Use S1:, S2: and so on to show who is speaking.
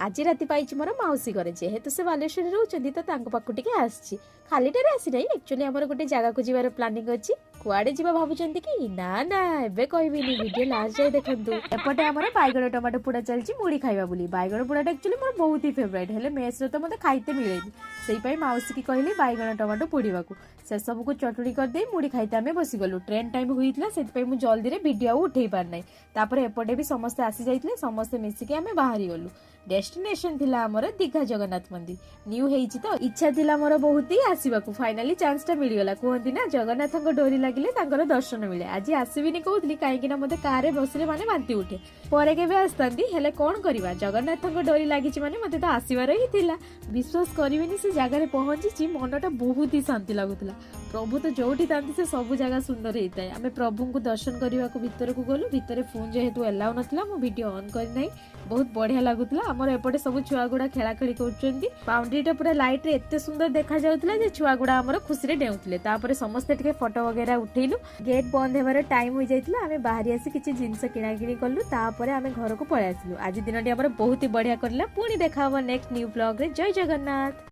S1: आज राति पाइछि मोर माउसी घरे जेहेतु से बालेश्वर रहउछन्ती तो तांको पाखु टिके आछि खालीटारे आसी नाही एक्चुअली हमर गोटे जगह को जीवार प्लानिंग अछि कुआडे जीवा भाबुचन्ती कि ना ना एबे कहबिनी वीडियो लास्ट जाय देखंतु एपटे हमर बाइगण टमाटो पोड़ा चलछि मुड़ी खाइबा बोली बाइगण पोड़ाटा एक्चुअली मोर बहुत ही फेवरेट हेले मेस रे तो मते खाइते मिलेनी सेई पई माउसी की कहली बाइगण टमाटो पोड़ीबाकू से सब को चटुड़ी कर दे मुड़ी खाइते आमे बसी गलु ट्रेन टाइम होइतला सेति पई मु जल्दी रे वीडियो उठेई पार नै तापर एपटे भी समस्त आसी जाइतले समस्त मिसी के आमे बाहरी गलु डेस्टिनेशन थिला हमर दीघा जगन्नाथ मंदिर न्यू हेइछि तो इच्छा थिला मोर बहुत ही आसीबाकू फाइनली चांस टा मिल गला कहंती ना जगन्नाथक डोरी लागिले तांकर दर्शन मिले आज आसीबिनी कहउतली काहे कि ना मते कार रे बसले माने बांती उठे परे केबे आस्तांती हेले कोन करबा जगन्नाथक डोरी लागिछि माने मते तो आसीबार ही थिला विश्वास करबिनी से जगह रे पहुंची मनटा बहुत ही शांति लागुतला प्रभु तो जोठी तांती से सब जगह सुंदर हेइताय आमे प्रभु को दर्शन करबा को भीतर को गलु भीतर फोन जेहेतु अलाउ नथला मो वीडियो ऑन करि नै बहुत बढ़िया लागुतला हमर एपटे सब छुआ गुडा खेला खेली करचंती बाउंड्री पूरा लाइट रे एते सुंदर देखा जाउतला जे छुआ गुडा हमर खुशी रे डेउतले तापर समस्त टिके फोटो वगैरह उठेलु गेट बंद हेबार टाइम होई जाइतला आमे बाहरी आसी किछि जिंस किना किनी करलु तापर आमे घर को पळै आसिलु आज दिनटी हमर बहुत ही बढ़िया करला पुनी देखा नेक्स्ट न्यू ब्लॉग रे जय जगन्नाथ।